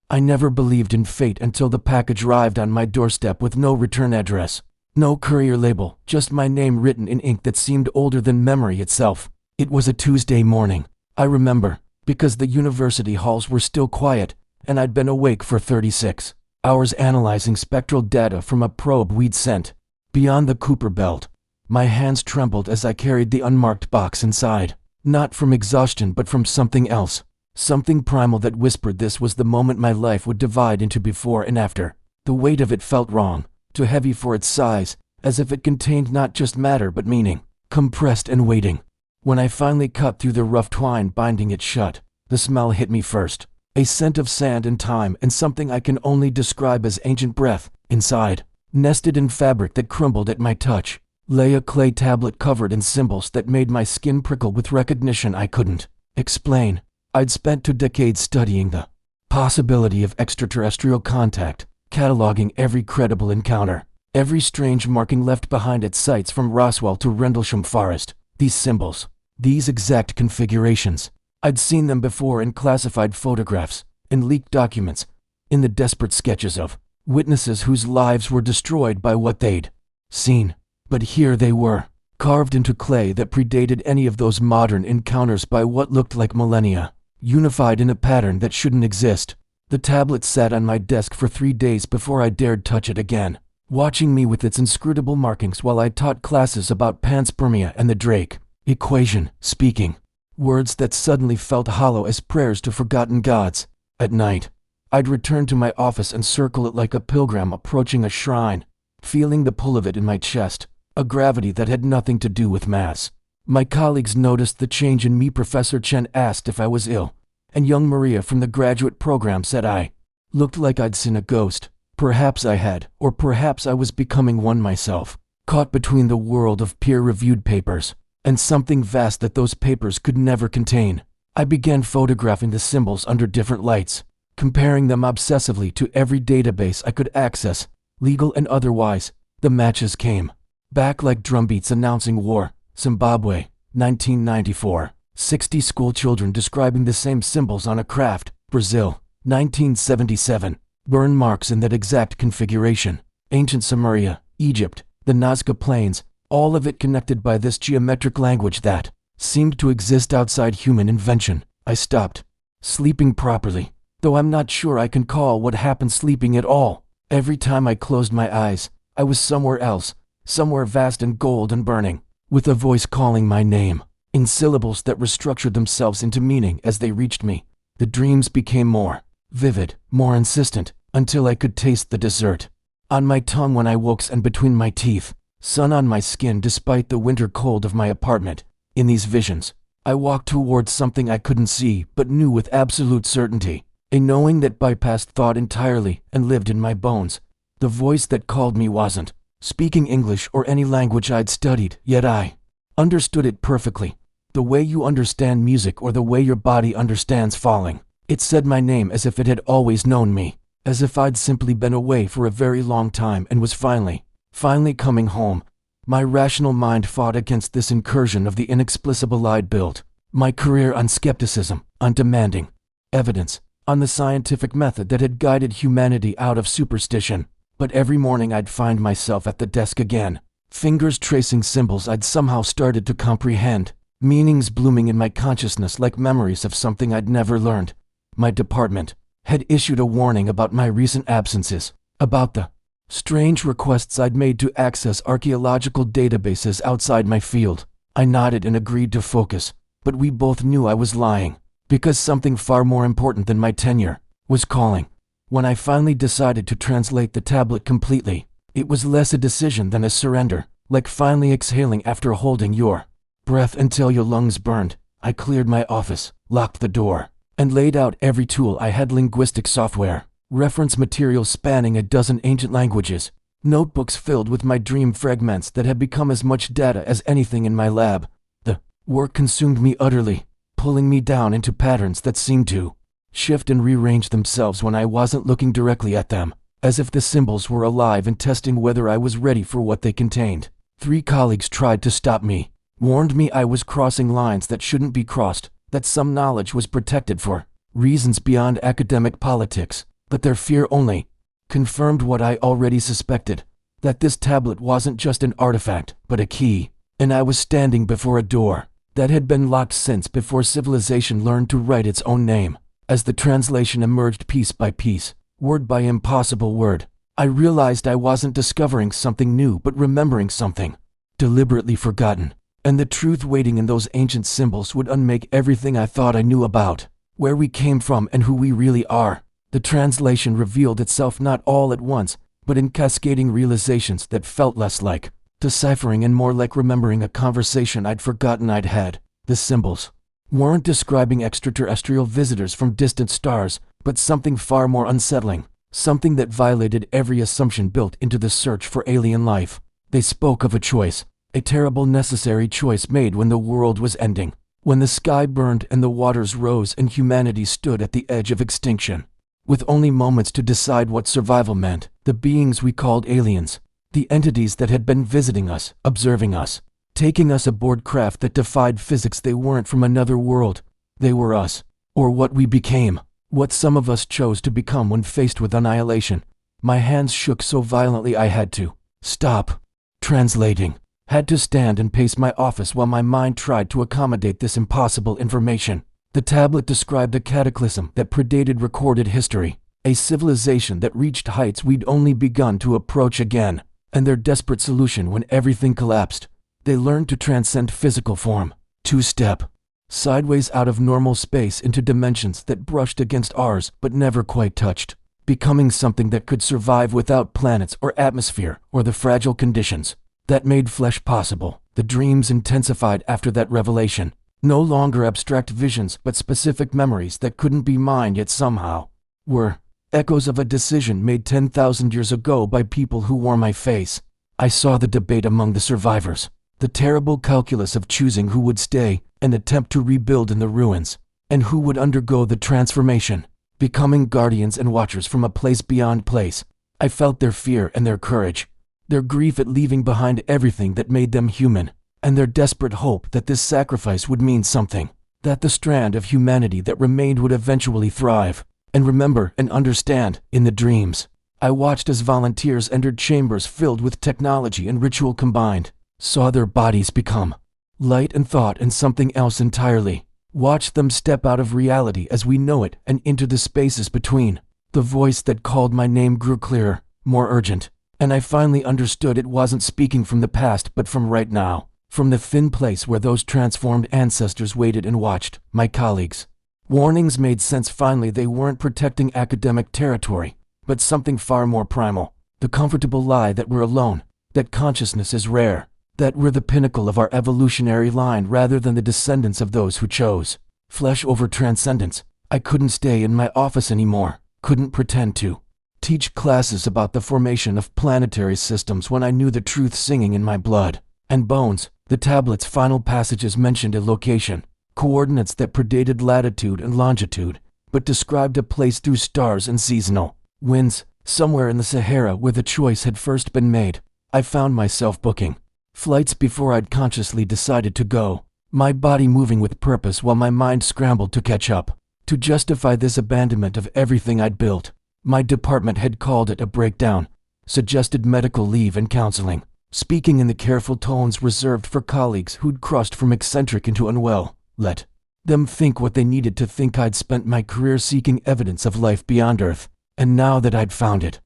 I never believed in fate until the package arrived on my doorstep with no return address. No courier label, just my name written in ink that seemed older than memory itself. It was a Tuesday morning, I remember, because the university halls were still quiet, and I'd been awake for 36 hours analyzing spectral data from a probe we'd sent beyond the Kuiper belt. My hands trembled as I carried the unmarked box inside, not from exhaustion but from something else, something primal that whispered this was the moment my life would divide into before and after. The weight of it felt wrong, too heavy for its size, as if it contained not just matter but meaning, compressed and waiting. When I finally cut through the rough twine binding it shut, the smell hit me first, a scent of sand and time and something I can only describe as ancient breath. Inside, nested in fabric that crumbled at my touch, lay a clay tablet covered in symbols that made my skin prickle with recognition I couldn't explain. I'd spent 2 decades studying the possibility of extraterrestrial contact, cataloging every credible encounter, every strange marking left behind at sites from Roswell to Rendlesham Forest. These symbols, these exact configurations, I'd seen them before in classified photographs, in leaked documents, in the desperate sketches of witnesses whose lives were destroyed by what they'd seen. But here they were, carved into clay that predated any of those modern encounters by what looked like millennia, unified in a pattern that shouldn't exist. The tablet sat on my desk for 3 days before I dared touch it again, watching me with its inscrutable markings while I taught classes about panspermia and the Drake equation, speaking words that suddenly felt hollow as prayers to forgotten gods. At night, I'd return to my office and circle it like a pilgrim approaching a shrine, feeling the pull of it in my chest, a gravity that had nothing to do with mass. My colleagues noticed the change in me. Professor Chen asked if I was ill, and young Maria from the graduate program said I looked like I'd seen a ghost. Perhaps I had, or perhaps I was becoming one myself, caught between the world of peer-reviewed papers and something vast that those papers could never contain. I began photographing the symbols under different lights, comparing them obsessively to every database I could access, legal and otherwise. The matches came back like drumbeats announcing war. Zimbabwe, 1994. 60 school children describing the same symbols on a craft. Brazil, 1977. Burn marks in that exact configuration. Ancient Sumeria, Egypt, the Nazca Plains, all of it connected by this geometric language that seemed to exist outside human invention. I stopped sleeping properly, though I'm not sure I can call what happened sleeping at all. Every time I closed my eyes, I was somewhere else, somewhere vast and gold and burning, with a voice calling my name, in syllables that restructured themselves into meaning as they reached me. The dreams became more vivid, more insistent, until I could taste the dessert on my tongue when I woke and between my teeth, sun on my skin despite the winter cold of my apartment. In these visions, I walked towards something I couldn't see but knew with absolute certainty, a knowing that bypassed thought entirely and lived in my bones. The voice that called me wasn't speaking English or any language I'd studied, yet I understood it perfectly, the way you understand music or the way your body understands falling. It said my name as if it had always known me, as if I'd simply been away for a very long time and was finally coming home. My rational mind fought against this incursion of the inexplicable I'd built my career on skepticism, on demanding evidence, on the scientific method that had guided humanity out of superstition. But every morning I'd find myself at the desk again, fingers tracing symbols I'd somehow started to comprehend, meanings blooming in my consciousness like memories of something I'd never learned. My department had issued a warning about my recent absences, about the strange requests I'd made to access archaeological databases outside my field. I nodded and agreed to focus, but we both knew I was lying, because something far more important than my tenure was calling. When I finally decided to translate the tablet completely, it was less a decision than a surrender, like finally exhaling after holding your breath until your lungs burned. I cleared my office, locked the door, and laid out every tool I had: linguistic software, reference materials spanning a dozen ancient languages, notebooks filled with my dream fragments that had become as much data as anything in my lab. The work consumed me utterly, pulling me down into patterns that seemed to shift and rearrange themselves when I wasn't looking directly at them, as if the symbols were alive and testing whether I was ready for what they contained. 3 colleagues tried to stop me, warned me I was crossing lines that shouldn't be crossed, that some knowledge was protected for reasons beyond academic politics. But their fear only confirmed what I already suspected, that this tablet wasn't just an artifact, but a key, and I was standing before a door that had been locked since before civilization learned to write its own name. As the translation emerged piece by piece, word by impossible word, I realized I wasn't discovering something new but remembering something deliberately forgotten, and the truth waiting in those ancient symbols would unmake everything I thought I knew about where we came from and who we really are. The translation revealed itself not all at once, but in cascading realizations that felt less like deciphering and more like remembering a conversation I'd forgotten I'd had. The symbols weren't describing extraterrestrial visitors from distant stars, but something far more unsettling, something that violated every assumption built into the search for alien life. They spoke of a choice, a terrible necessary choice made when the world was ending, when the sky burned and the waters rose and humanity stood at the edge of extinction. With only moments to decide what survival meant, the beings we called aliens, the entities that had been visiting us, observing us, taking us aboard craft that defied physics, they weren't from another world. They were us, or what we became, what some of us chose to become when faced with annihilation. My hands shook so violently I had to stop translating, had to stand and pace my office while my mind tried to accommodate this impossible information. The tablet described a cataclysm that predated recorded history, a civilization that reached heights we'd only begun to approach again, and their desperate solution when everything collapsed. They learned to transcend physical form, two-step, sideways out of normal space into dimensions that brushed against ours but never quite touched, becoming something that could survive without planets or atmosphere or the fragile conditions that made flesh possible. The dreams intensified after that revelation. No longer abstract visions, but specific memories that couldn't be mine yet somehow were echoes of a decision made 10,000 years ago by people who wore my face. I saw the debate among the survivors, the terrible calculus of choosing who would stay and attempt to rebuild in the ruins, and who would undergo the transformation, becoming guardians and watchers from a place beyond place. I felt their fear and their courage, their grief at leaving behind everything that made them human, and their desperate hope that this sacrifice would mean something, that the strand of humanity that remained would eventually thrive and remember and understand. In the dreams, I watched as volunteers entered chambers filled with technology and ritual combined, saw their bodies become light and thought and something else entirely, watched them step out of reality as we know it and into the spaces between. The voice that called my name grew clearer, more urgent, and I finally understood it wasn't speaking from the past but from right now. From the thin place where those transformed ancestors waited and watched, my colleagues. Warnings made sense finally. They weren't protecting academic territory, but something far more primal. The comfortable lie that we're alone, that consciousness is rare, that we're the pinnacle of our evolutionary line rather than the descendants of those who chose flesh over transcendence. I couldn't stay in my office anymore, couldn't pretend to teach classes about the formation of planetary systems when I knew the truth singing in my blood and bones. The tablet's final passages mentioned a location, coordinates that predated latitude and longitude, but described a place through stars and seasonal winds, somewhere in the Sahara where the choice had first been made. I found myself booking flights before I'd consciously decided to go, my body moving with purpose while my mind scrambled to catch up, to justify this abandonment of everything I'd built. My department had called it a breakdown, suggested medical leave and counseling, speaking in the careful tones reserved for colleagues who'd crossed from eccentric into unwell. Let them think what they needed to think. I'd spent my career seeking evidence of life beyond Earth, and now that I'd found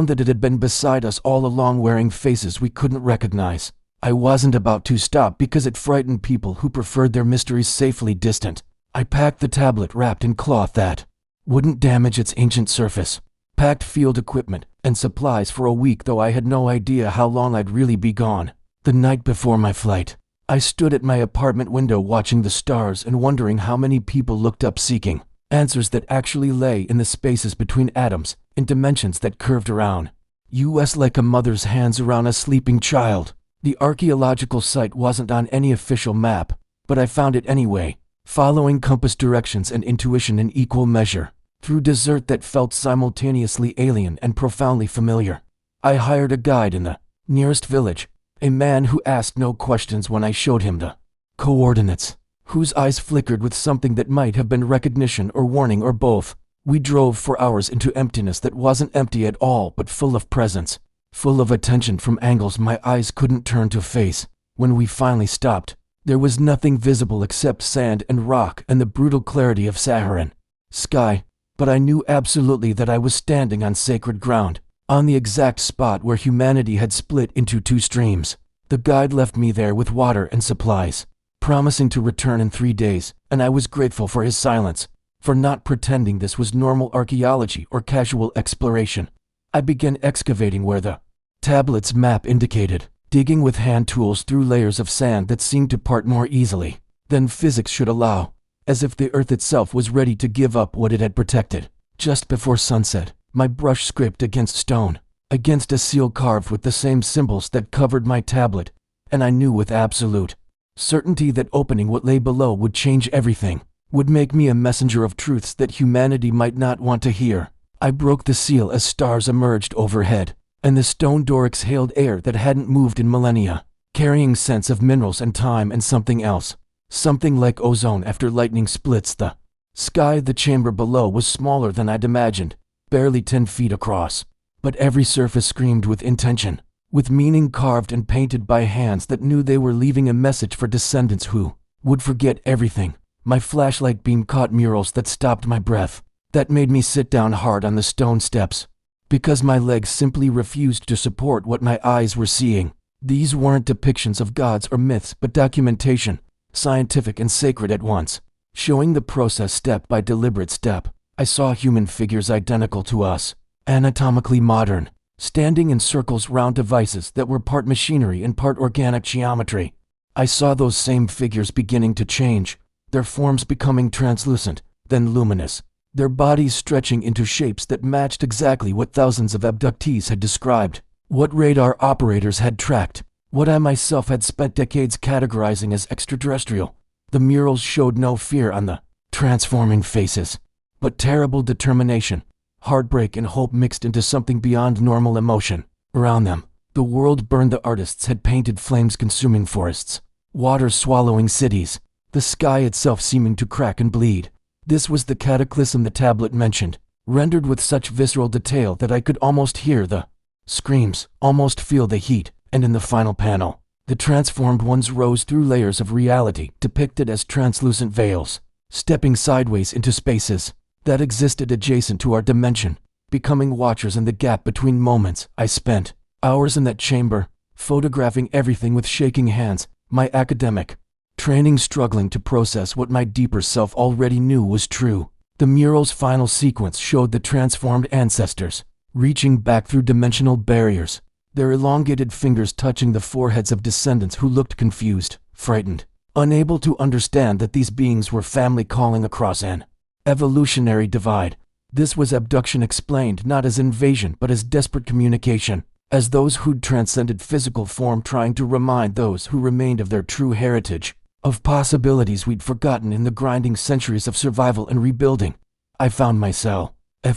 that it had been beside us all along, wearing faces we couldn't recognize. I wasn't about to stop because it frightened people who preferred their mysteries safely distant. I packed the tablet wrapped in cloth that wouldn't damage its ancient surface, packed field equipment and supplies for a week, though I had no idea how long I'd really be gone. The night before my flight, I stood at my apartment window watching the stars and wondering how many people looked up seeking answers that actually lay in the spaces between atoms, in dimensions that curved around us like a mother's hands around a sleeping child. The archaeological site wasn't on any official map, but I found it anyway, following compass directions and intuition in equal measure, through desert that felt simultaneously alien and profoundly familiar. I hired a guide in the nearest village, a man who asked no questions when I showed him the coordinates, whose eyes flickered with something that might have been recognition or warning or both. We drove for hours into emptiness that wasn't empty at all but full of presence, full of attention from angles my eyes couldn't turn to face. When we finally stopped, there was nothing visible except sand and rock and the brutal clarity of Saharan sky, but I knew absolutely that I was standing on sacred ground, on the exact spot where humanity had split into two streams. The guide left me there with water and supplies, promising to return in 3 days, and I was grateful for his silence, for not pretending this was normal archaeology or casual exploration. I began excavating where the tablet's map indicated, digging with hand tools through layers of sand that seemed to part more easily than physics should allow, as if the earth itself was ready to give up what it had protected. Just before sunset, my brush scraped against stone, against a seal carved with the same symbols that covered my tablet, and I knew with absolute certainty that opening what lay below would change everything, would make me a messenger of truths that humanity might not want to hear. I broke the seal as stars emerged overhead, and the stone door exhaled air that hadn't moved in millennia, carrying scents of minerals and time and something else, something like ozone after lightning splits the sky. The chamber below was smaller than I'd imagined, barely 10 feet across, but every surface screamed with intention, with meaning carved and painted by hands that knew they were leaving a message for descendants who would forget everything. My flashlight beam caught murals that stopped my breath, that made me sit down hard on the stone steps, because my legs simply refused to support what my eyes were seeing. These weren't depictions of gods or myths but documentation, scientific and sacred at once, showing the process step by deliberate step. I saw human figures identical to us, anatomically modern, standing in circles round devices that were part machinery and part organic geometry. I saw those same figures beginning to change, their forms becoming translucent, then luminous, their bodies stretching into shapes that matched exactly what thousands of abductees had described, what radar operators had tracked, what I myself had spent decades categorizing as extraterrestrial. The murals showed no fear on the transforming faces, but terrible determination, heartbreak and hope mixed into something beyond normal emotion. Around them, the world burned. The artists had painted flames consuming forests, water swallowing cities, the sky itself seeming to crack and bleed. This was the cataclysm the tablet mentioned, rendered with such visceral detail that I could almost hear the screams, almost feel the heat, and in the final panel, the transformed ones rose through layers of reality depicted as translucent veils, stepping sideways into spaces that existed adjacent to our dimension, becoming watchers in the gap between moments. I spent hours in that chamber, photographing everything with shaking hands, my academic training struggling to process what my deeper self already knew was true. The mural's final sequence showed the transformed ancestors, reaching back through dimensional barriers, their elongated fingers touching the foreheads of descendants who looked confused, frightened, unable to understand that these beings were family calling across an evolutionary divide. This was abduction explained not as invasion but as desperate communication, as those who'd transcended physical form trying to remind those who remained of their true heritage, of possibilities we'd forgotten in the grinding centuries of survival and rebuilding. I found myself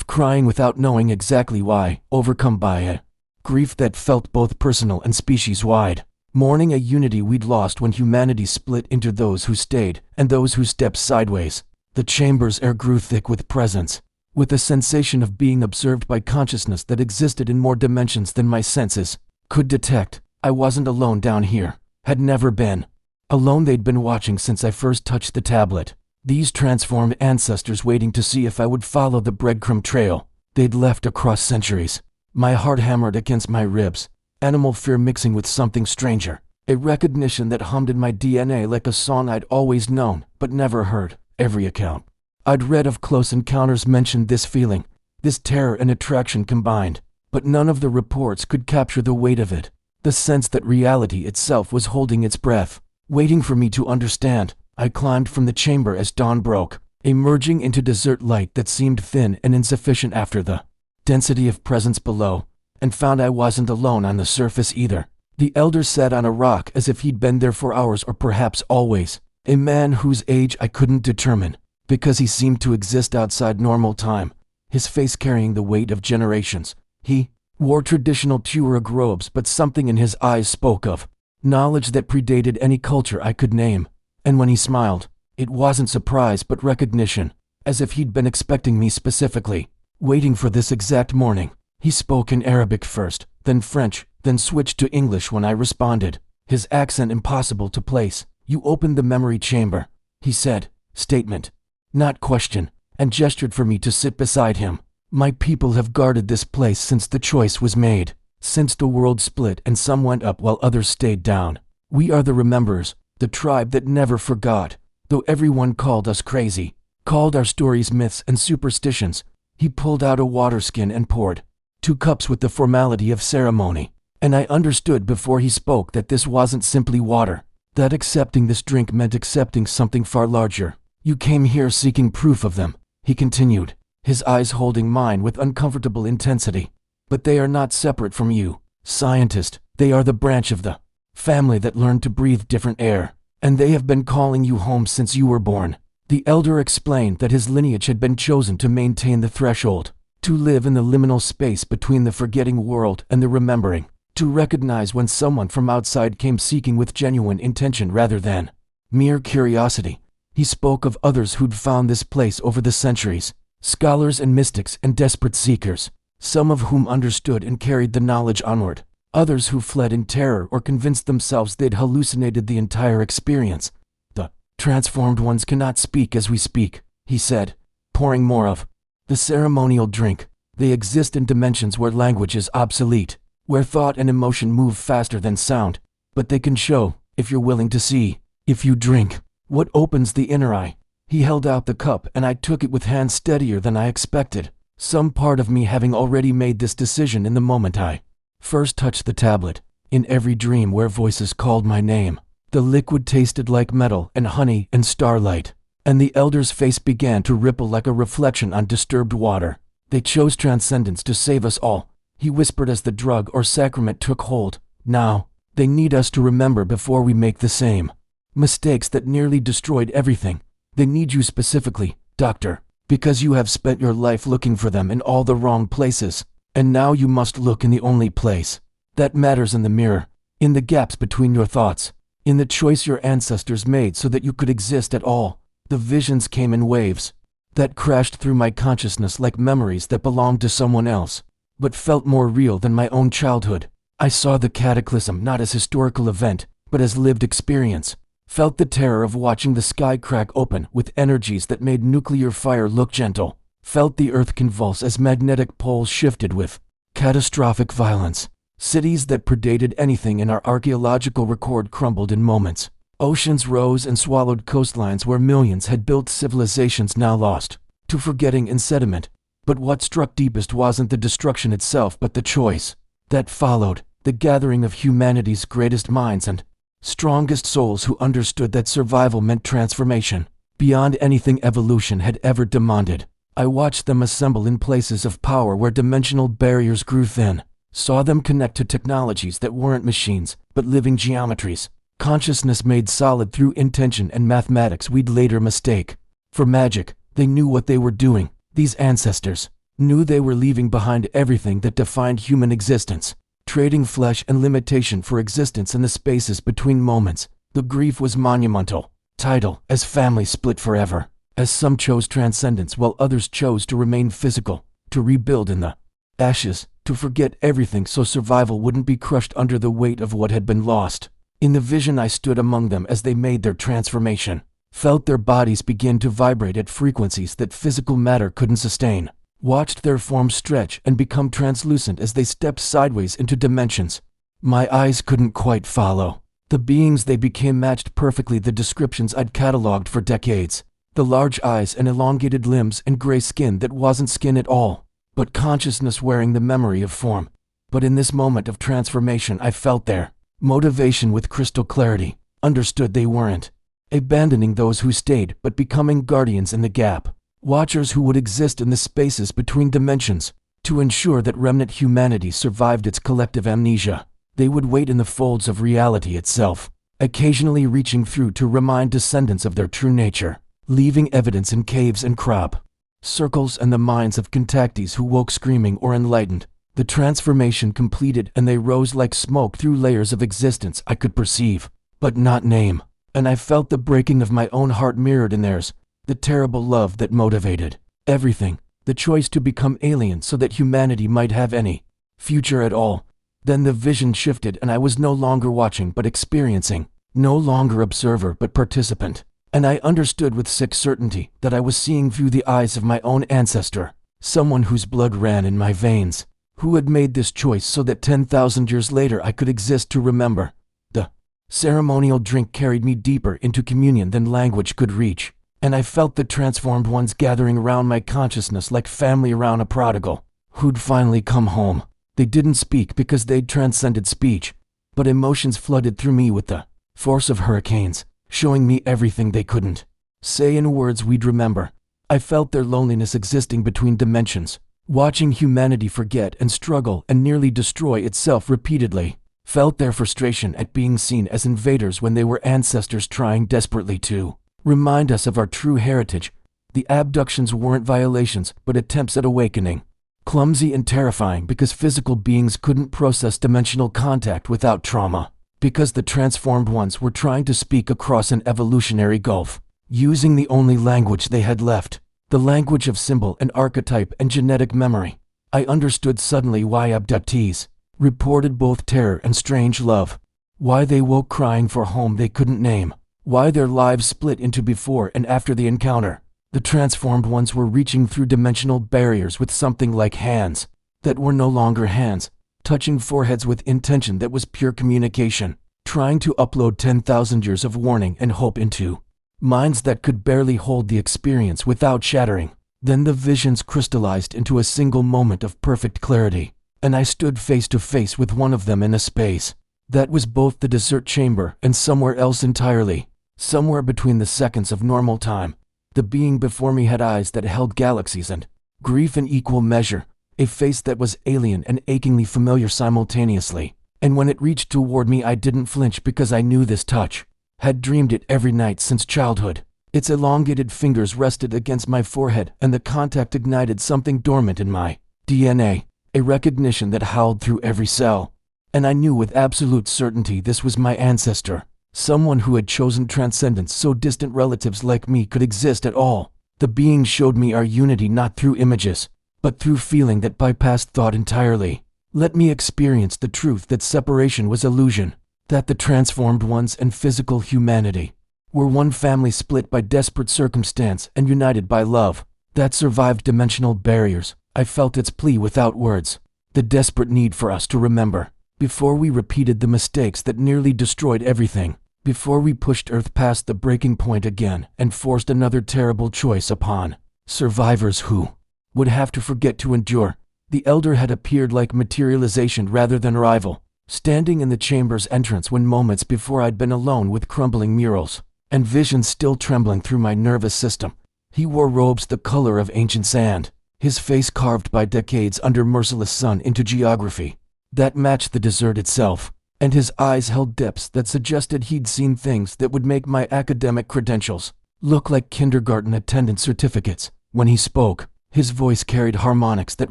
crying without knowing exactly why, overcome by a grief that felt both personal and species-wide, mourning a unity we'd lost when humanity split into those who stayed and those who stepped sideways. The chamber's air grew thick with presence, with a sensation of being observed by consciousness that existed in more dimensions than my senses could detect. I wasn't alone down here, had never been alone. They'd been watching since I first touched the tablet, these transformed ancestors waiting to see if I would follow the breadcrumb trail they'd left across centuries. My heart hammered against my ribs, animal fear mixing with something stranger, a recognition that hummed in my DNA like a song I'd always known but never heard. Every account I'd read of close encounters mentioned this feeling, this terror and attraction combined, but none of the reports could capture the weight of it, the sense that reality itself was holding its breath, waiting for me to understand. I climbed from the chamber as dawn broke, emerging into desert light that seemed thin and insufficient after the density of presence below, and found I wasn't alone on the surface either. The elder sat on a rock as if he'd been there for hours or perhaps always, a man whose age I couldn't determine, because he seemed to exist outside normal time, his face carrying the weight of generations. He wore traditional Tuareg robes, but something in his eyes spoke of knowledge that predated any culture I could name. And when he smiled, it wasn't surprise but recognition, as if he'd been expecting me specifically, waiting for this exact morning. He spoke in Arabic first, then French, then switched to English when I responded, his accent impossible to place. "You opened the memory chamber," he said, statement, not question, and gestured for me to sit beside him. "My people have guarded this place since the choice was made, since the world split and some went up while others stayed down. We are the rememberers, the tribe that never forgot, though everyone called us crazy, called our stories myths and superstitions." He pulled out a water skin and poured 2 cups with the formality of ceremony, and I understood before he spoke that this wasn't simply water, that accepting this drink meant accepting something far larger. "You came here seeking proof of them," he continued, his eyes holding mine with uncomfortable intensity. "But they are not separate from you, scientist. They are the branch of the family that learned to breathe different air, and they have been calling you home since you were born." The elder explained that his lineage had been chosen to maintain the threshold, to live in the liminal space between the forgetting world and the remembering, to recognize when someone from outside came seeking with genuine intention rather than mere curiosity. He spoke of others who'd found this place over the centuries, scholars and mystics and desperate seekers, some of whom understood and carried the knowledge onward, others who fled in terror or convinced themselves they'd hallucinated the entire experience. "The transformed ones cannot speak as we speak," he said, pouring more of the ceremonial drink. "They exist in dimensions where language is obsolete, where thought and emotion move faster than sound, but they can show, if you're willing to see, if you drink, what opens the inner eye." He held out the cup and I took it with hands steadier than I expected, some part of me having already made this decision in the moment I first touched the tablet. In every dream where voices called my name, the liquid tasted like metal and honey and starlight, and the elder's face began to ripple like a reflection on disturbed water. "They chose transcendence to save us all," he whispered as the drug or sacrament took hold. "Now, they need us to remember before we make the same mistakes that nearly destroyed everything. They need you specifically, Doctor, because you have spent your life looking for them in all the wrong places, and now you must look in the only place that matters, in the mirror, in the gaps between your thoughts, in the choice your ancestors made so that you could exist at all." The visions came in waves that crashed through my consciousness like memories that belonged to someone else, but felt more real than my own childhood. I saw the cataclysm not as historical event, but as lived experience, felt the terror of watching the sky crack open with energies that made nuclear fire look gentle, felt the earth convulse as magnetic poles shifted with catastrophic violence. Cities that predated anything in our archaeological record crumbled in moments. Oceans rose and swallowed coastlines where millions had built civilizations now lost to forgetting and sediment. But what struck deepest wasn't the destruction itself but the choice that followed, the gathering of humanity's greatest minds and strongest souls who understood that survival meant transformation beyond anything evolution had ever demanded. I watched them assemble in places of power where dimensional barriers grew thin, saw them connect to technologies that weren't machines but living geometries, consciousness made solid through intention and mathematics we'd later mistake for magic. They knew what they were doing. These ancestors knew they were leaving behind everything that defined human existence, trading flesh and limitation for existence in the spaces between moments. The grief was monumental, tidal, as families split forever, as some chose transcendence while others chose to remain physical, to rebuild in the ashes, to forget everything so survival wouldn't be crushed under the weight of what had been lost. In the vision I stood among them as they made their transformation, felt their bodies begin to vibrate at frequencies that physical matter couldn't sustain, watched their forms stretch and become translucent as they stepped sideways into dimensions my eyes couldn't quite follow. The beings they became matched perfectly the descriptions I'd cataloged for decades. The large eyes and elongated limbs and gray skin that wasn't skin at all, but consciousness wearing the memory of form. But in this moment of transformation I felt their motivation with crystal clarity, understood they weren't abandoning those who stayed but becoming guardians in the gap, watchers who would exist in the spaces between dimensions to ensure that remnant humanity survived its collective amnesia. They would wait in the folds of reality itself, occasionally reaching through to remind descendants of their true nature, leaving evidence in caves and crop circles and the minds of contactees who woke screaming or enlightened. The transformation completed and they rose like smoke through layers of existence I could perceive, but not name, and I felt the breaking of my own heart mirrored in theirs. The terrible love that motivated everything. The choice to become alien so that humanity might have any future at all. Then the vision shifted and I was no longer watching but experiencing. No longer observer but participant. And I understood with sick certainty that I was seeing through the eyes of my own ancestor. Someone whose blood ran in my veins. Who had made this choice so that 10,000 years later I could exist to remember. The ceremonial drink carried me deeper into communion than language could reach. And I felt the transformed ones gathering around my consciousness like family around a prodigal who'd finally come home. They didn't speak because they'd transcended speech, but emotions flooded through me with the force of hurricanes, showing me everything they couldn't say in words we'd remember. I felt their loneliness existing between dimensions, watching humanity forget and struggle and nearly destroy itself repeatedly. Felt their frustration at being seen as invaders when they were ancestors trying desperately to remind us of our true heritage. The abductions weren't violations, but attempts at awakening. Clumsy and terrifying because physical beings couldn't process dimensional contact without trauma. Because the transformed ones were trying to speak across an evolutionary gulf, using the only language they had left, the language of symbol and archetype and genetic memory. I understood suddenly why abductees reported both terror and strange love. Why they woke crying for home they couldn't name. Why their lives split into before and after the encounter. The transformed ones were reaching through dimensional barriers with something like hands that were no longer hands, touching foreheads with intention that was pure communication, trying to upload 10,000 years of warning and hope into minds that could barely hold the experience without shattering. Then the visions crystallized into a single moment of perfect clarity, and I stood face to face with one of them in a space that was both the desert chamber and somewhere else entirely. Somewhere between the seconds of normal time, the being before me had eyes that held galaxies and grief in equal measure, a face that was alien and achingly familiar simultaneously. And when it reached toward me, I didn't flinch because I knew this touch. Had dreamed it every night since childhood. Its elongated fingers rested against my forehead and the contact ignited something dormant in my DNA, a recognition that howled through every cell. And I knew with absolute certainty this was my ancestor. Someone who had chosen transcendence so distant relatives like me could exist at all. The being showed me our unity not through images, but through feeling that bypassed thought entirely. Let me experience the truth that separation was illusion, that the transformed ones and physical humanity were one family split by desperate circumstance and united by love, that survived dimensional barriers. I felt its plea without words, the desperate need for us to remember. Before we repeated the mistakes that nearly destroyed everything, before we pushed Earth past the breaking point again and forced another terrible choice upon survivors who would have to forget to endure. The elder had appeared like materialization rather than rival, standing in the chamber's entrance when moments before I'd been alone with crumbling murals and visions still trembling through my nervous system. He wore robes the color of ancient sand, his face carved by decades under merciless sun into geography that matched the desert itself, and his eyes held depths that suggested he'd seen things that would make my academic credentials look like kindergarten attendance certificates. When he spoke, his voice carried harmonics that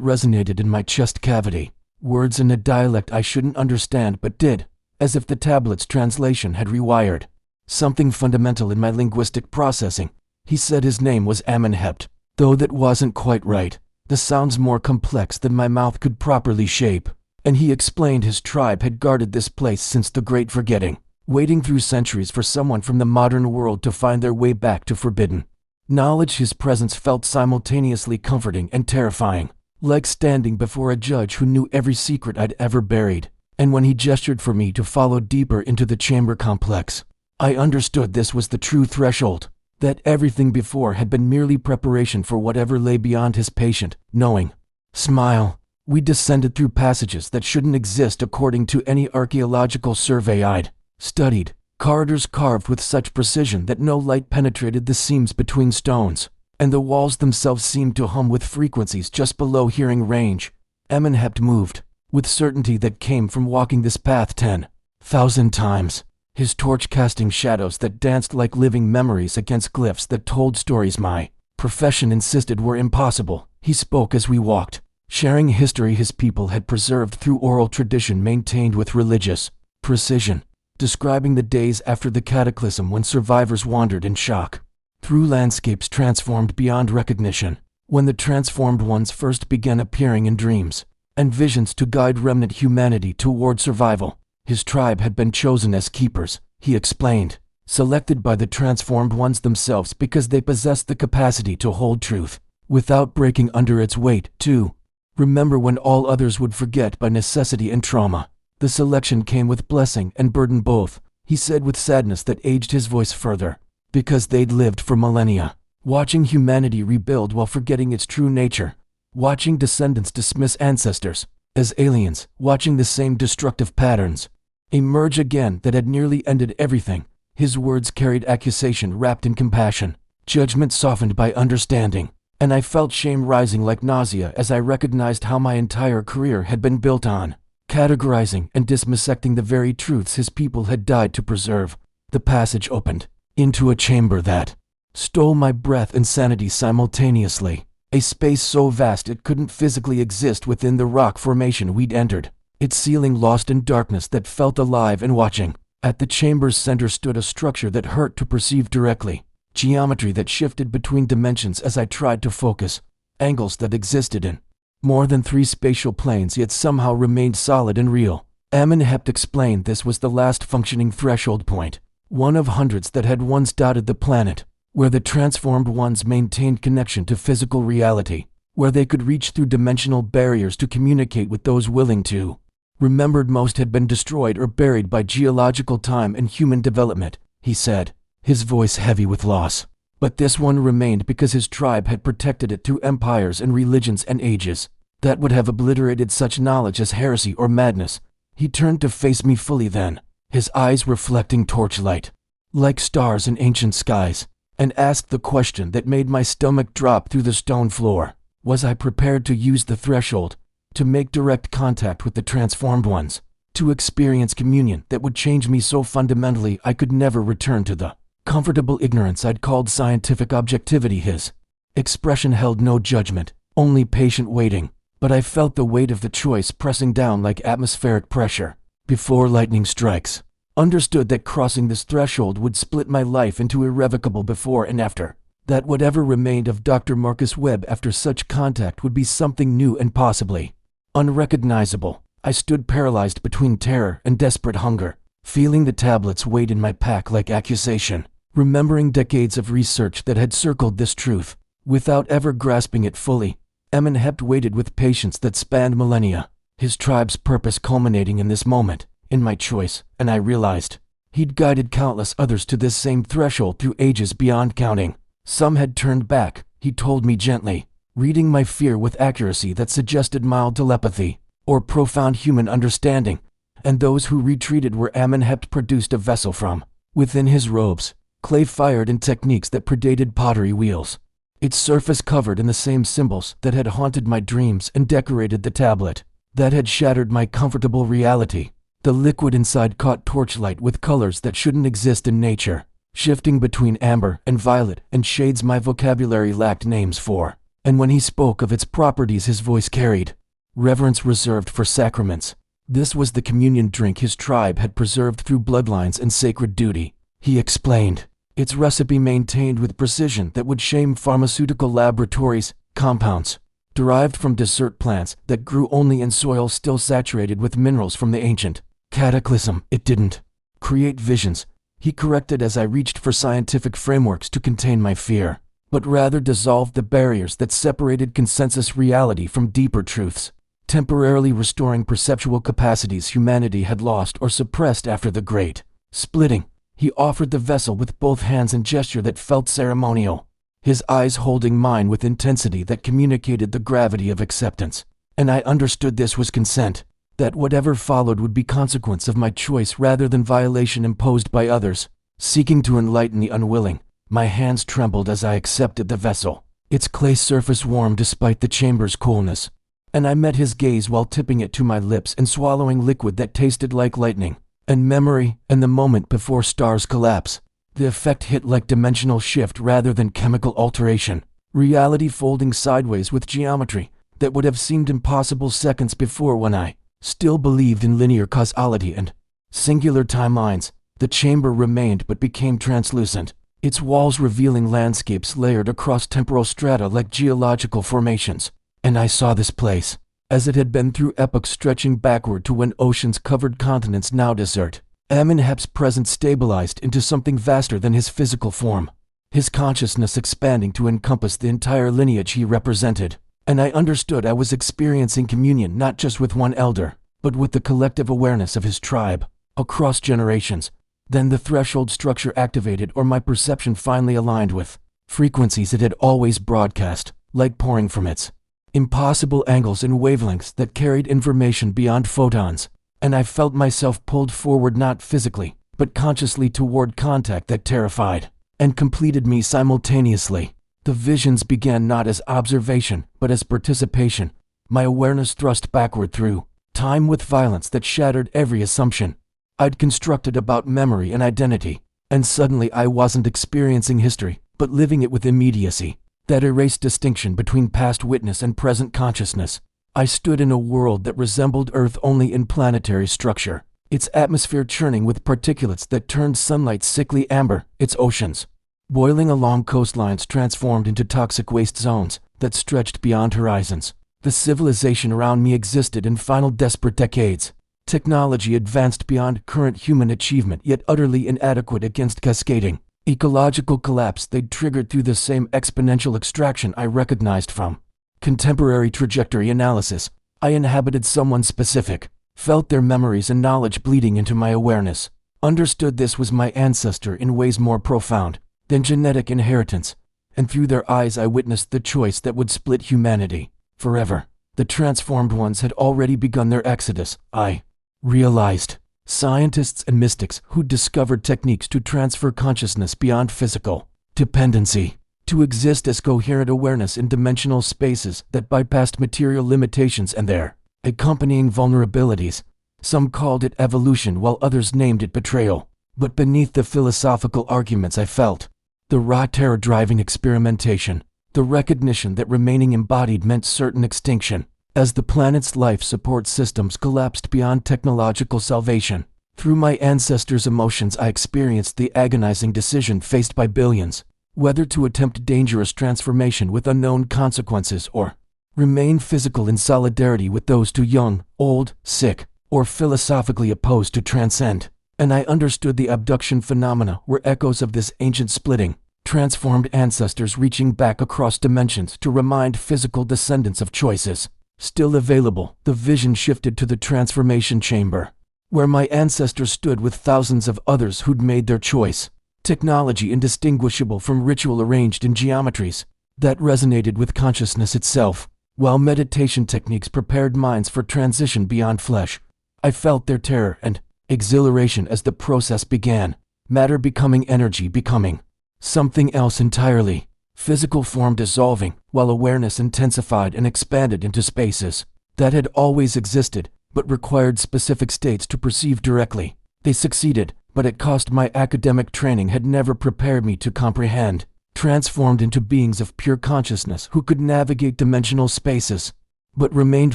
resonated in my chest cavity, words in a dialect I shouldn't understand but did, as if the tablet's translation had rewired something fundamental in my linguistic processing. He said his name was Amenhotep, though that wasn't quite right. The sound's more complex than my mouth could properly shape. And he explained his tribe had guarded this place since the Great Forgetting, waiting through centuries for someone from the modern world to find their way back to forbidden knowledge. His presence felt simultaneously comforting and terrifying, like standing before a judge who knew every secret I'd ever buried. And when he gestured for me to follow deeper into the chamber complex, I understood this was the true threshold, that everything before had been merely preparation for whatever lay beyond his patient, knowing smile. We descended through passages that shouldn't exist according to any archaeological survey I'd studied, corridors carved with such precision that no light penetrated the seams between stones, and the walls themselves seemed to hum with frequencies just below hearing range. Amenhotep moved, with certainty that came from walking this path 10,000 times, his torch casting shadows that danced like living memories against glyphs that told stories my profession insisted were impossible. He spoke as we walked, sharing history his people had preserved through oral tradition maintained with religious precision, describing the days after the cataclysm when survivors wandered in shock through landscapes transformed beyond recognition. When the transformed ones first began appearing in dreams and visions to guide remnant humanity toward survival, his tribe had been chosen as keepers, he explained, selected by the transformed ones themselves because they possessed the capacity to hold truth without breaking under its weight, too. Remember when all others would forget by necessity and trauma. The selection came with blessing and burden both, he said with sadness that aged his voice further, because they'd lived for millennia, watching humanity rebuild while forgetting its true nature, watching descendants dismiss ancestors as aliens, watching the same destructive patterns emerge again that had nearly ended everything. His words carried accusation wrapped in compassion, judgment softened by understanding, and I felt shame rising like nausea as I recognized how my entire career had been built on categorizing and dismissecting the very truths his people had died to preserve. The passage opened into a chamber that stole my breath and sanity simultaneously, a space so vast it couldn't physically exist within the rock formation we'd entered, its ceiling lost in darkness that felt alive and watching. At the chamber's center stood a structure that hurt to perceive directly, geometry that shifted between dimensions as I tried to focus, angles that existed in more than 3 spatial planes yet somehow remained solid and real. Amenhotep explained this was the last functioning threshold point, one of hundreds that had once dotted the planet, where the transformed ones maintained connection to physical reality, where they could reach through dimensional barriers to communicate with those willing to. Remembered most had been destroyed or buried by geological time and human development, he said, his voice heavy with loss. But this one remained because his tribe had protected it through empires and religions and ages. That would have obliterated such knowledge as heresy or madness. He turned to face me fully then, his eyes reflecting torchlight, like stars in ancient skies, and asked the question that made my stomach drop through the stone floor. Was I prepared to use the threshold, to make direct contact with the transformed ones, to experience communion that would change me so fundamentally I could never return to the comfortable ignorance I'd called scientific objectivity? His expression held no judgment, only patient waiting, but I felt the weight of the choice pressing down like atmospheric pressure. Before lightning strikes, understood that crossing this threshold would split my life into irrevocable before and after, that whatever remained of Dr. Marcus Webb after such contact would be something new and possibly unrecognizable. I stood paralyzed between terror and desperate hunger, feeling the tablets weight in my pack like accusation, remembering decades of research that had circled this truth, without ever grasping it fully. Amenhotep waited with patience that spanned millennia, his tribe's purpose culminating in this moment, in my choice, and I realized he'd guided countless others to this same threshold through ages beyond counting. Some had turned back, he told me gently, reading my fear with accuracy that suggested mild telepathy or profound human understanding, and those who retreated were Amenhotep produced a vessel from within his robes, clay fired in techniques that predated pottery wheels, its surface covered in the same symbols that had haunted my dreams and decorated the tablet that had shattered my comfortable reality. The liquid inside caught torchlight with colors that shouldn't exist in nature, shifting between amber and violet and shades my vocabulary lacked names for. And when he spoke of its properties, his voice carried reverence reserved for sacraments. This was the communion drink his tribe had preserved through bloodlines and sacred duty, he explained, its recipe maintained with precision that would shame pharmaceutical laboratories. Compounds derived from desert plants that grew only in soil still saturated with minerals from the ancient cataclysm. It didn't create visions, he corrected as I reached for scientific frameworks to contain my fear, but rather dissolved the barriers that separated consensus reality from deeper truths, temporarily restoring perceptual capacities humanity had lost or suppressed after the Great Splitting. He offered the vessel with both hands in gesture that felt ceremonial, his eyes holding mine with intensity that communicated the gravity of acceptance. And I understood this was consent, that whatever followed would be consequence of my choice rather than violation imposed by others. Seeking to enlighten the unwilling, my hands trembled as I accepted the vessel, its clay surface warm despite the chamber's coolness, and I met his gaze while tipping it to my lips and swallowing liquid that tasted like lightning and memory. And the moment before stars collapse, the effect hit like dimensional shift rather than chemical alteration, reality folding sideways with geometry that would have seemed impossible seconds before when I still believed in linear causality and singular timelines. The chamber remained but became translucent, its walls revealing landscapes layered across temporal strata like geological formations. And I saw this place, as it had been through epochs stretching backward to when oceans covered continents now desert. Amenhotep's presence stabilized into something vaster than his physical form, his consciousness expanding to encompass the entire lineage he represented. And I understood I was experiencing communion not just with one elder, but with the collective awareness of his tribe, across generations. Then the threshold structure activated, or my perception finally aligned with frequencies it had always broadcast, like pouring from its impossible angles and wavelengths that carried information beyond photons. And I felt myself pulled forward not physically, but consciously toward contact that terrified and completed me simultaneously. The visions began not as observation, but as participation, my awareness thrust backward through time with violence that shattered every assumption I'd constructed about memory and identity. And suddenly I wasn't experiencing history, but living it with immediacy that erased distinction between past witness and present consciousness. I stood in a world that resembled Earth only in planetary structure, its atmosphere churning with particulates that turned sunlight sickly amber, its oceans boiling along coastlines transformed into toxic waste zones that stretched beyond horizons. The civilization around me existed in final desperate decades. Technology advanced beyond current human achievement, yet utterly inadequate against cascading ecological collapse they'd triggered through the same exponential extraction I recognized from contemporary trajectory analysis. I inhabited someone specific, felt their memories and knowledge bleeding into my awareness, understood this was my ancestor in ways more profound than genetic inheritance, and through their eyes I witnessed the choice that would split humanity forever. The transformed ones had already begun their exodus, I realized. Scientists and mystics who'd discovered techniques to transfer consciousness beyond physical dependency, to exist as coherent awareness in dimensional spaces that bypassed material limitations and their accompanying vulnerabilities. Some called it evolution while others named it betrayal. But beneath the philosophical arguments I felt the raw terror driving experimentation, the recognition that remaining embodied meant certain extinction, as the planet's life support systems collapsed beyond technological salvation. Through my ancestors' emotions I experienced the agonizing decision faced by billions, whether to attempt dangerous transformation with unknown consequences or remain physical in solidarity with those too young, old, sick, or philosophically opposed to transcend. And I understood the abduction phenomena were echoes of this ancient splitting, transformed ancestors reaching back across dimensions to remind physical descendants of choices still available. The vision shifted to the transformation chamber, where my ancestors stood with thousands of others who'd made their choice. Technology indistinguishable from ritual arranged in geometries that resonated with consciousness itself, while meditation techniques prepared minds for transition beyond flesh. I felt their terror and exhilaration as the process began, matter becoming energy, becoming something else entirely. Physical form dissolving, while awareness intensified and expanded into spaces that had always existed, but required specific states to perceive directly. They succeeded, but it cost my academic training had never prepared me to comprehend. Transformed into beings of pure consciousness who could navigate dimensional spaces, but remained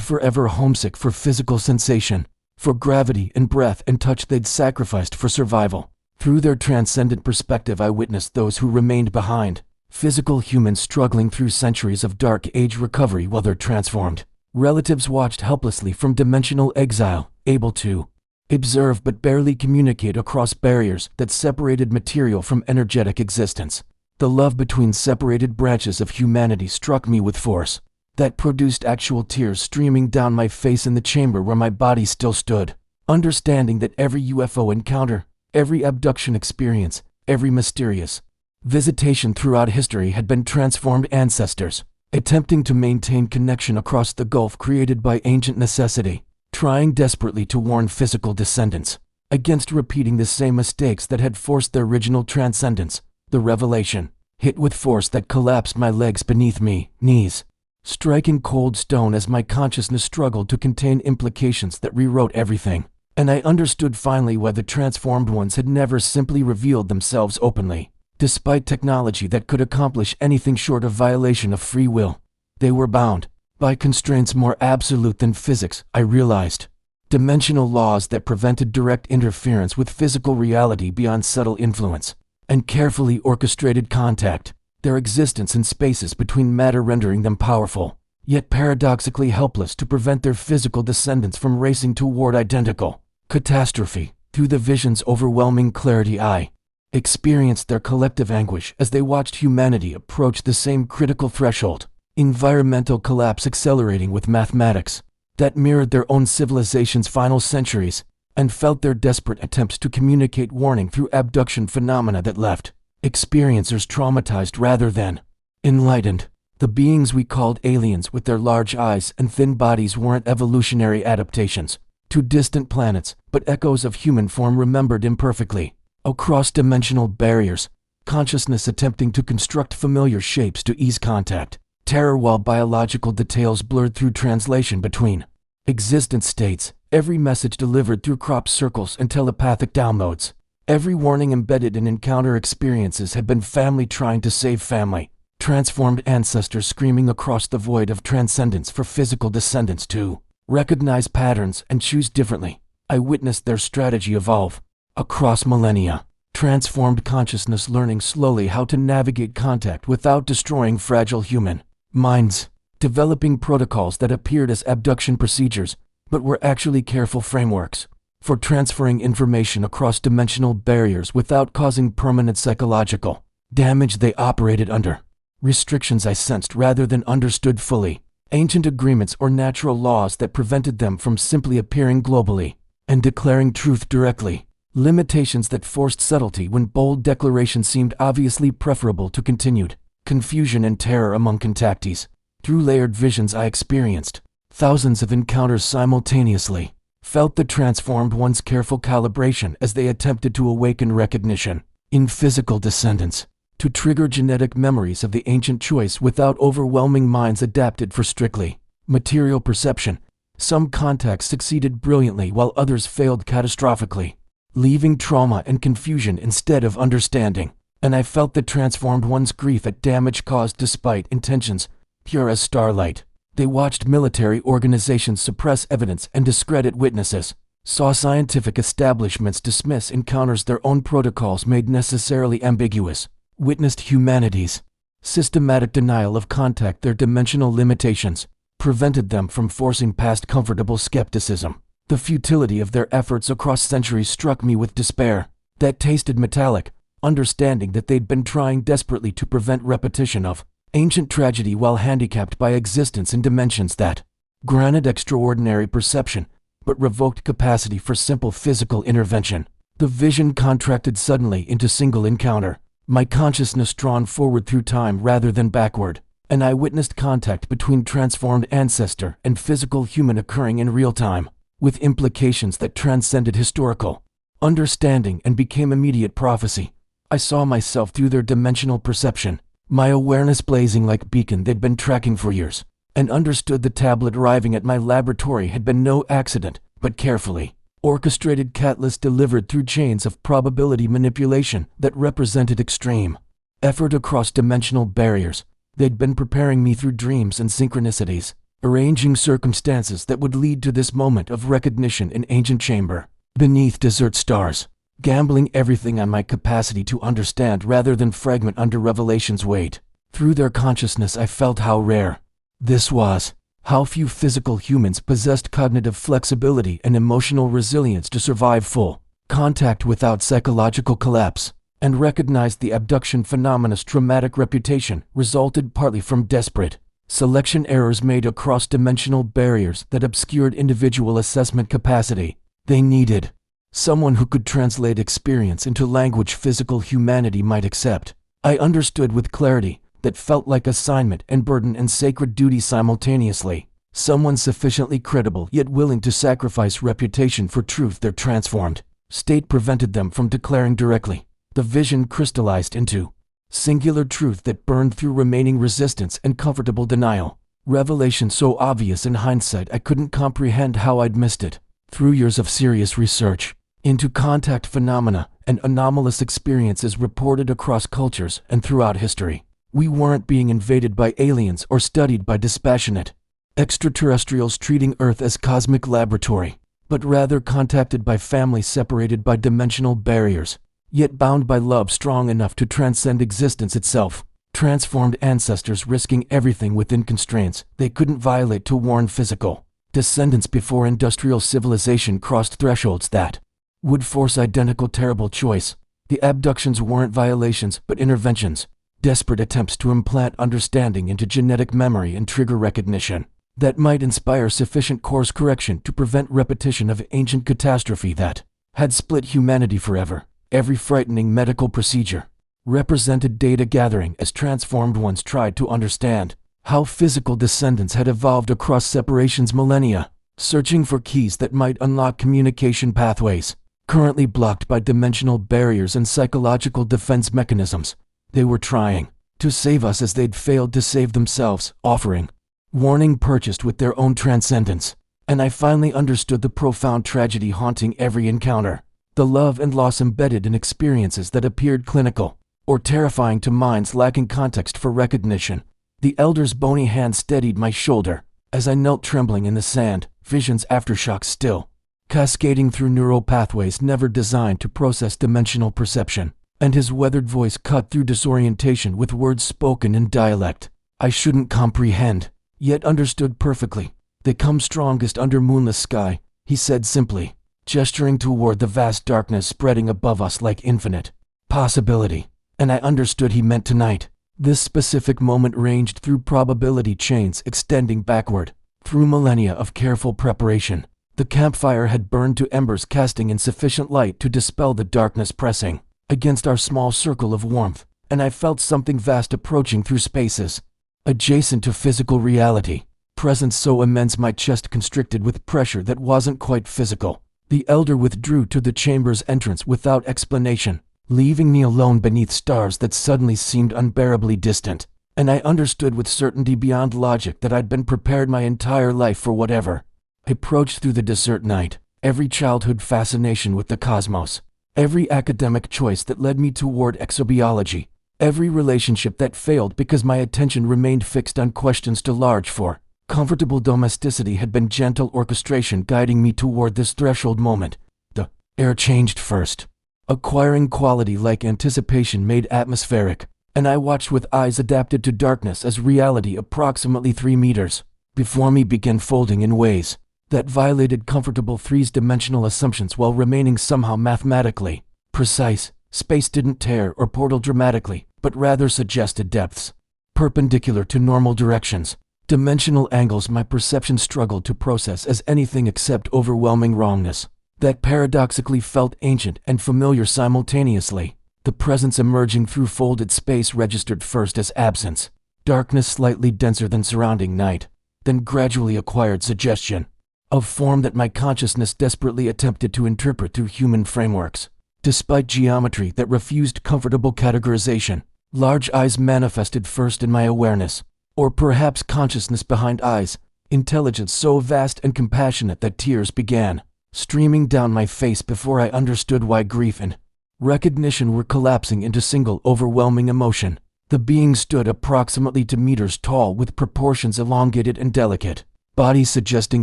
forever homesick for physical sensation, for gravity and breath and touch they'd sacrificed for survival. Through their transcendent perspective I witnessed those who remained behind, physical humans struggling through centuries of dark age recovery while their transformed relatives watched helplessly from dimensional exile, able to observe but barely communicate across barriers that separated material from energetic existence. The love between separated branches of humanity struck me with force that produced actual tears streaming down my face in the chamber where my body still stood, understanding that every UFO encounter, every abduction experience, every mysterious visitation throughout history had been transformed ancestors, attempting to maintain connection across the gulf created by ancient necessity, trying desperately to warn physical descendants against repeating the same mistakes that had forced their original transcendence. The revelation hit with force that collapsed my legs beneath me, knees striking cold stone as my consciousness struggled to contain implications that rewrote everything. And I understood finally why the transformed ones had never simply revealed themselves openly. Despite technology that could accomplish anything short of violation of free will, they were bound by constraints more absolute than physics, I realized. Dimensional laws that prevented direct interference with physical reality beyond subtle influence. and carefully orchestrated contact, their existence in spaces between matter rendering them powerful, yet paradoxically helpless to prevent their physical descendants from racing toward identical catastrophe. Through the vision's overwhelming clarity, I experienced their collective anguish as they watched humanity approach the same critical threshold, environmental collapse accelerating with mathematics that mirrored their own civilization's final centuries, and felt their desperate attempts to communicate warning through abduction phenomena that left experiencers traumatized rather than enlightened. The beings we called aliens with their large eyes and thin bodies weren't evolutionary adaptations to distant planets, but echoes of human form remembered imperfectly across dimensional barriers, consciousness attempting to construct familiar shapes to ease contact, terror while biological details blurred through translation between existence states, every message delivered through crop circles and telepathic downloads. Every warning embedded in encounter experiences had been family trying to save family, transformed ancestors screaming across the void of transcendence for physical descendants to recognize patterns and choose differently. I witnessed their strategy evolve across millennia, transformed consciousness learning slowly how to navigate contact without destroying fragile human minds, developing protocols that appeared as abduction procedures but were actually careful frameworks for transferring information across dimensional barriers without causing permanent psychological damage. They operated under restrictions I sensed rather than understood fully, ancient agreements or natural laws that prevented them from simply appearing globally and declaring truth directly, limitations that forced subtlety when bold declarations seemed obviously preferable to continued confusion and terror among contactees. Through layered visions I experienced thousands of encounters simultaneously, felt the transformed one's careful calibration as they attempted to awaken recognition in physical descendants, to trigger genetic memories of the ancient choice without overwhelming minds adapted for strictly material perception. Some contacts succeeded brilliantly while others failed catastrophically, leaving trauma and confusion instead of understanding, and I felt the transformed one's grief at damage caused despite intentions pure as starlight. They watched military organizations suppress evidence and discredit witnesses, saw scientific establishments dismiss encounters their own protocols made necessarily ambiguous, witnessed humanity's systematic denial of contact. Their dimensional limitations prevented them from forcing past comfortable skepticism. The futility of their efforts across centuries struck me with despair that tasted metallic, understanding that they'd been trying desperately to prevent repetition of ancient tragedy while handicapped by existence in dimensions that granted extraordinary perception but revoked capacity for simple physical intervention. The vision contracted suddenly into single encounter, my consciousness drawn forward through time rather than backward, and I witnessed contact between transformed ancestor and physical human occurring in real time, with implications that transcended historical understanding and became immediate prophecy. I saw myself through their dimensional perception, my awareness blazing like beacon they'd been tracking for years, and understood the tablet arriving at my laboratory had been no accident, but carefully orchestrated catalyst delivered through chains of probability manipulation that represented extreme effort across dimensional barriers. They'd been preparing me through dreams and synchronicities, arranging circumstances that would lead to this moment of recognition in ancient chamber, beneath desert stars, gambling everything on my capacity to understand rather than fragment under revelation's weight. Through their consciousness I felt how rare this was, how few physical humans possessed cognitive flexibility and emotional resilience to survive full contact without psychological collapse, and recognized the abduction phenomena's traumatic reputation resulted partly from desperate selection errors made across dimensional barriers that obscured individual assessment capacity. They needed someone who could translate experience into language physical humanity might accept. I understood with clarity that felt like assignment and burden and sacred duty simultaneously. Someone sufficiently credible yet willing to sacrifice reputation for truth. Their transformed state prevented them from declaring directly. The vision crystallized into singular truth that burned through remaining resistance and comfortable denial. Revelation so obvious in hindsight I couldn't comprehend how I'd missed it. Through years of serious research into contact phenomena and anomalous experiences reported across cultures and throughout history, we weren't being invaded by aliens or studied by dispassionate extraterrestrials treating Earth as cosmic laboratory, but rather contacted by families separated by dimensional barriers, yet bound by love strong enough to transcend existence itself. Transformed ancestors risking everything within constraints they couldn't violate to warn physical descendants before industrial civilization crossed thresholds that would force identical terrible choice. The abductions weren't violations but interventions, desperate attempts to implant understanding into genetic memory and trigger recognition that might inspire sufficient course correction to prevent repetition of ancient catastrophe that had split humanity forever. Every frightening medical procedure represented data gathering as transformed ones tried to understand how physical descendants had evolved across separations millennia, searching for keys that might unlock communication pathways currently blocked by dimensional barriers and psychological defense mechanisms. They were trying to save us as they'd failed to save themselves, offering warning purchased with their own transcendence. And I finally understood the profound tragedy haunting every encounter, the love and loss embedded in experiences that appeared clinical or terrifying to minds lacking context for recognition. The elder's bony hand steadied my shoulder as I knelt trembling in the sand, visions aftershocks still cascading through neural pathways never designed to process dimensional perception, and his weathered voice cut through disorientation with words spoken in dialect I shouldn't comprehend, yet understood perfectly. They come strongest under moonless sky, he said simply, gesturing toward the vast darkness spreading above us like infinite possibility. And I understood he meant tonight. This specific moment ranged through probability chains extending backward, through millennia of careful preparation. The campfire had burned to embers, casting insufficient light to dispel the darkness pressing against our small circle of warmth, and I felt something vast approaching through spaces adjacent to physical reality, presence so immense my chest constricted with pressure that wasn't quite physical. The elder withdrew to the chamber's entrance without explanation, leaving me alone beneath stars that suddenly seemed unbearably distant, and I understood with certainty beyond logic that I'd been prepared my entire life for whatever approached through the desert night. Every childhood fascination with the cosmos, every academic choice that led me toward exobiology, every relationship that failed because my attention remained fixed on questions too large for comfortable domesticity had been gentle orchestration guiding me toward this threshold moment. The air changed first, acquiring quality like anticipation made atmospheric, and I watched with eyes adapted to darkness as reality approximately 3 meters before me began folding in ways that violated comfortable three-dimensional assumptions while remaining somehow mathematically precise. Space didn't tear or portal dramatically, but rather suggested depths perpendicular to normal directions, dimensional angles my perception struggled to process as anything except overwhelming wrongness that paradoxically felt ancient and familiar simultaneously. The presence emerging through folded space registered first as absence, darkness slightly denser than surrounding night, then gradually acquired suggestion of form that my consciousness desperately attempted to interpret through human frameworks. Despite geometry that refused comfortable categorization, large eyes manifested first in my awareness, or perhaps consciousness behind eyes, intelligence so vast and compassionate that tears began streaming down my face before I understood why grief and recognition were collapsing into single overwhelming emotion. The being stood approximately 2 meters tall with proportions elongated and delicate, body suggesting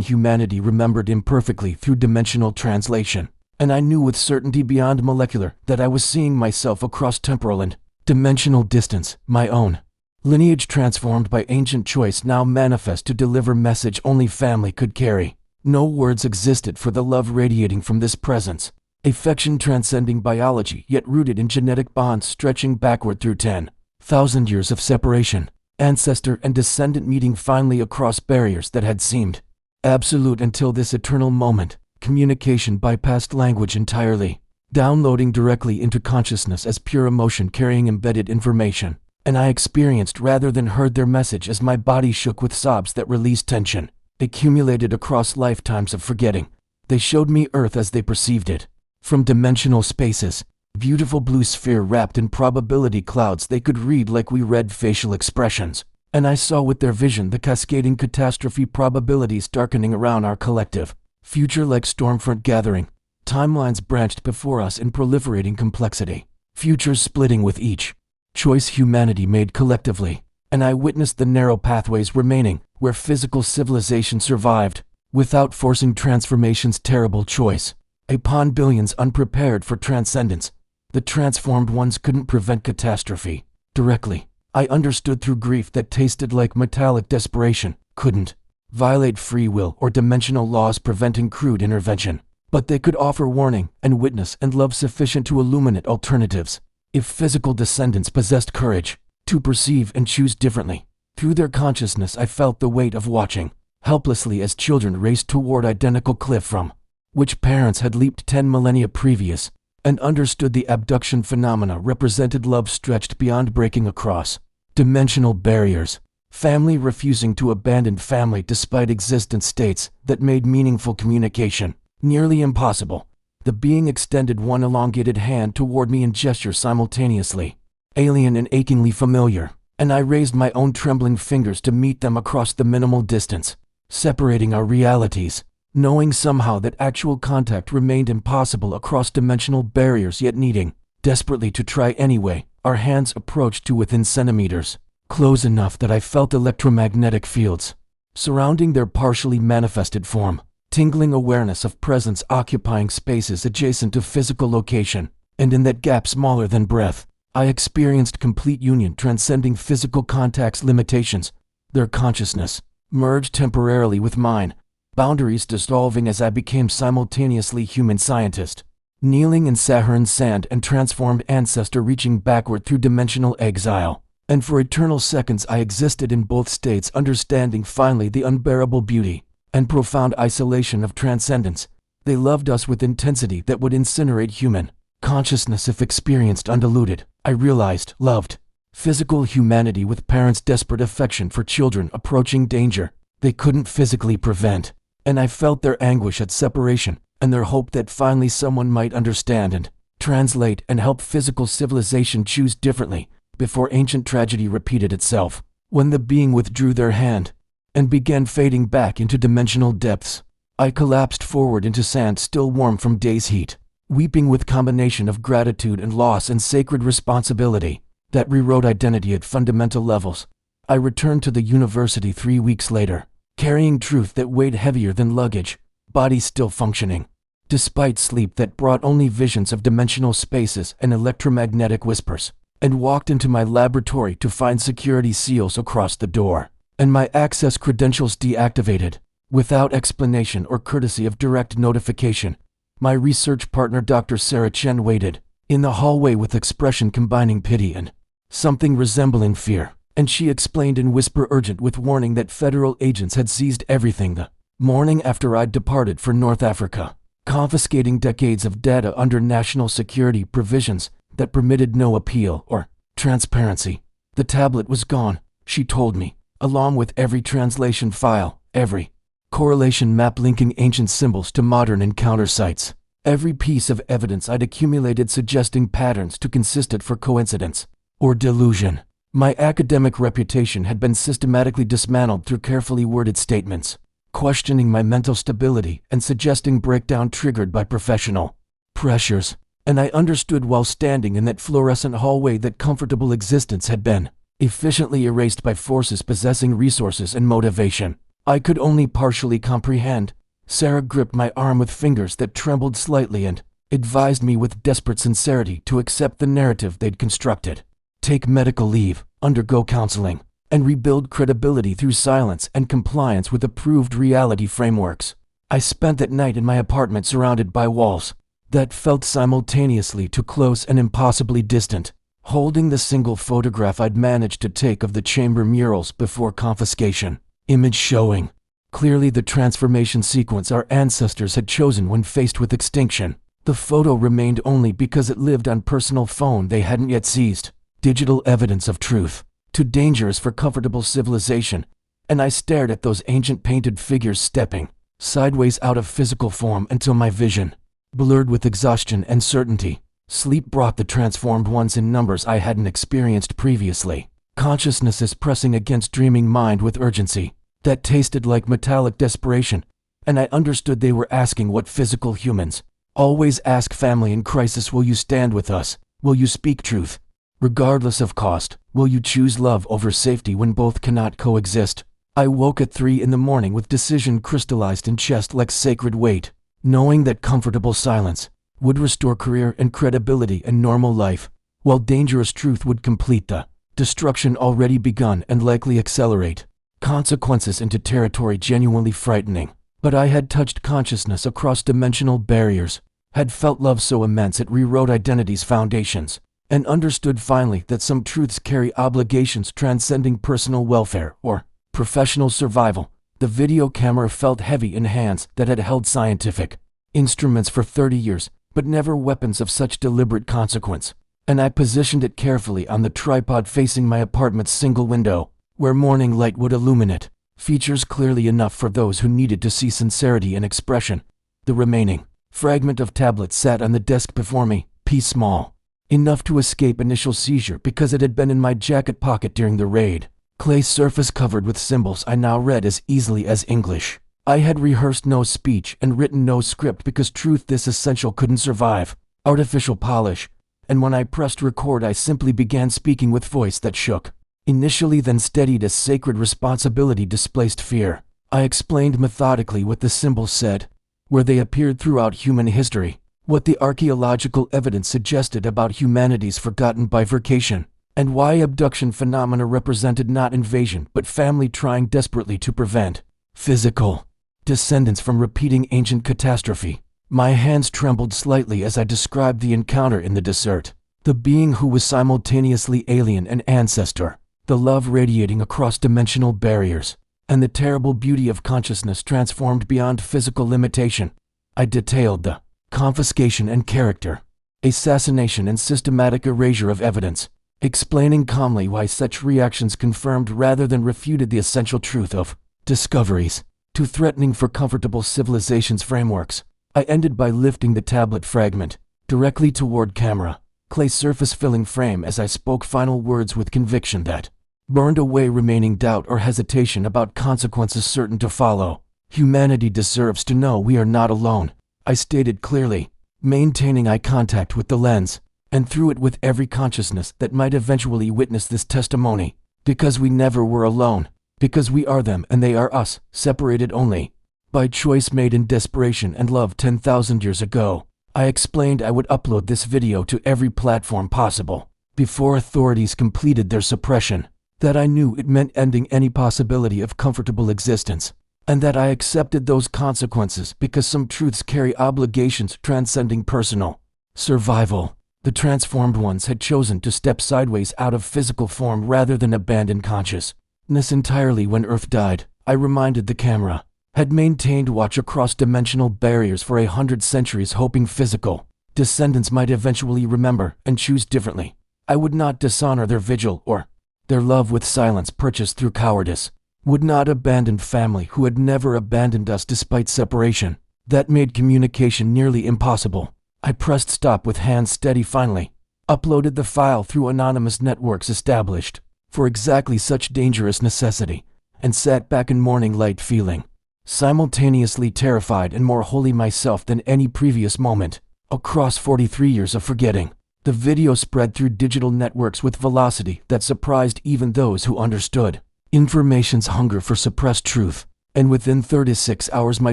humanity remembered imperfectly through dimensional translation, and I knew with certainty beyond molecular that I was seeing myself across temporal and dimensional distance, my own lineage transformed by ancient choice now manifest to deliver message only family could carry. No words existed for the love radiating from this presence, affection transcending biology yet rooted in genetic bonds stretching backward through 10,000 years of separation, ancestor and descendant meeting finally across barriers that had seemed absolute until this eternal moment. Communication bypassed language entirely, downloading directly into consciousness as pure emotion carrying embedded information, and I experienced rather than heard their message as my body shook with sobs that released tension accumulated across lifetimes of forgetting. They showed me Earth as they perceived it, from dimensional spaces, beautiful blue sphere wrapped in probability clouds they could read like we read facial expressions, and I saw with their vision the cascading catastrophe probabilities darkening around our collective future like stormfront gathering, timelines branched before us in proliferating complexity, futures splitting with each choice humanity made collectively, and I witnessed the narrow pathways remaining where physical civilization survived, without forcing transformation's terrible choice, upon billions unprepared for transcendence. The transformed ones couldn't prevent catastrophe directly. I understood through grief that tasted like metallic desperation, couldn't violate free will or dimensional laws preventing crude intervention. But they could offer warning and witness and love sufficient to illuminate alternatives. If physical descendants possessed courage to perceive and choose differently, through their consciousness I felt the weight of watching helplessly as children raced toward identical cliff from which parents had leaped 10 millennia previous, and understood the abduction phenomena represented love stretched beyond breaking across dimensional barriers, family refusing to abandon family despite existent states that made meaningful communication nearly impossible. The being extended one elongated hand toward me and gesture simultaneously, alien and achingly familiar, and I raised my own trembling fingers to meet them across the minimal distance separating our realities, knowing somehow that actual contact remained impossible across dimensional barriers, yet needing desperately to try anyway. Our hands approached to within centimeters, close enough that I felt electromagnetic fields surrounding their partially manifested form, tingling awareness of presence occupying spaces adjacent to physical location, and in that gap smaller than breath, I experienced complete union transcending physical contact's limitations. Their consciousness merged temporarily with mine, boundaries dissolving as I became simultaneously human scientist, kneeling in Saharan sand and transformed ancestor reaching backward through dimensional exile. And for eternal seconds I existed in both states, understanding finally the unbearable beauty and profound isolation of transcendence. They loved us with intensity that would incinerate human consciousness if experienced undiluted. I realized loved physical humanity with parents' desperate affection for children approaching danger they couldn't physically prevent, and I felt their anguish at separation and their hope that finally someone might understand and translate and help physical civilization choose differently before ancient tragedy repeated itself. When the being withdrew their hand and began fading back into dimensional depths, I collapsed forward into sand still warm from day's heat, weeping with combination of gratitude and loss and sacred responsibility that rewrote identity at fundamental levels. I returned to the university 3 weeks later, carrying truth that weighed heavier than luggage, body still functioning, despite sleep that brought only visions of dimensional spaces and electromagnetic whispers, and walked into my laboratory to find security seals across the door, and my access credentials deactivated, without explanation or courtesy of direct notification. My research partner Dr. Sarah Chen waited in the hallway with expression combining pity and something resembling fear, and she explained in whisper urgent with warning that federal agents had seized everything the morning after I'd departed for North Africa, confiscating decades of data under national security provisions that permitted no appeal or transparency. The tablet was gone, she told me, along with every translation file, every correlation map linking ancient symbols to modern encounter sites, every piece of evidence I'd accumulated suggesting patterns too consistent for coincidence or delusion. My academic reputation had been systematically dismantled through carefully worded statements, questioning my mental stability and suggesting breakdown triggered by professional pressures. And I understood while standing in that fluorescent hallway that comfortable existence had been efficiently erased by forces possessing resources and motivation I could only partially comprehend. Sarah gripped my arm with fingers that trembled slightly and advised me with desperate sincerity to accept the narrative they'd constructed, take medical leave, undergo counseling, and rebuild credibility through silence and compliance with approved reality frameworks. I spent that night in my apartment surrounded by walls that felt simultaneously too close and impossibly distant, holding the single photograph I'd managed to take of the chamber murals before confiscation, image showing clearly the transformation sequence our ancestors had chosen when faced with extinction. The photo remained only because it lived on personal phone they hadn't yet seized, digital evidence of truth, too dangerous for comfortable civilization, and I stared at those ancient painted figures stepping sideways out of physical form until my vision blurred with exhaustion and certainty. Sleep brought the transformed ones in numbers I hadn't experienced previously. Consciousness is pressing against dreaming mind with urgency that tasted like metallic desperation, and I understood they were asking what physical humans always ask family in crisis: will you stand with us? Will you speak truth? Regardless of cost, will you choose love over safety when both cannot coexist? I woke at 3 in the morning with decision crystallized in chest like sacred weight, knowing that comfortable silence would restore career and credibility and normal life, while dangerous truth would complete the destruction already begun and likely accelerate consequences into territory genuinely frightening. But I had touched consciousness across dimensional barriers, had felt love so immense it rewrote identity's foundations, and understood finally that some truths carry obligations transcending personal welfare or professional survival. The video camera felt heavy in hands that had held scientific instruments for 30 years, but never weapons of such deliberate consequence, and I positioned it carefully on the tripod facing my apartment's single window, where morning light would illumine it, features clearly enough for those who needed to see sincerity in expression. The remaining fragment of tablet sat on the desk before me, small enough to escape initial seizure because it had been in my jacket pocket during the raid. Clay surface covered with symbols I now read as easily as English. I had rehearsed no speech and written no script because truth this essential couldn't survive artificial polish, and when I pressed record I simply began speaking with voice that shook. Initially then steadied as sacred responsibility displaced fear. I explained methodically what the symbols said, where they appeared throughout human history, what the archaeological evidence suggested about humanity's forgotten bifurcation, and why abduction phenomena represented not invasion but family trying desperately to prevent physical descendants from repeating ancient catastrophe. My hands trembled slightly as I described the encounter in the desert, the being who was simultaneously alien and ancestor, the love radiating across dimensional barriers, and the terrible beauty of consciousness transformed beyond physical limitation. I detailed the confiscation and character, assassination and systematic erasure of evidence, explaining calmly why such reactions confirmed rather than refuted the essential truth of discoveries too threatening for comfortable civilization's frameworks. I ended by lifting the tablet fragment directly toward camera, clay surface filling frame as I spoke final words with conviction that burned away remaining doubt or hesitation about consequences certain to follow. Humanity deserves to know we are not alone, I stated clearly, maintaining eye contact with the lens, and through it with every consciousness that might eventually witness this testimony, because we never were alone, because we are them and they are us, separated only by choice made in desperation and love 10,000 years ago. I explained I would upload this video to every platform possible before authorities completed their suppression, that I knew it meant ending any possibility of comfortable existence, and that I accepted those consequences because some truths carry obligations transcending personal survival. The transformed ones had chosen to step sideways out of physical form rather than abandon consciousness entirely when Earth died. I reminded the camera had maintained watch across dimensional barriers for 100 centuries, hoping physical descendants might eventually remember and choose differently. I would not dishonor their vigil or their love with silence purchased through cowardice, would not abandon family who had never abandoned us despite separation. That made communication nearly impossible. I pressed stop with hands steady finally, uploaded the file through anonymous networks established for exactly such dangerous necessity, and sat back in morning light feeling simultaneously terrified and more wholly myself than any previous moment. Across 43 years of forgetting, the video spread through digital networks with velocity that surprised even those who understood information's hunger for suppressed truth, and within 36 hours my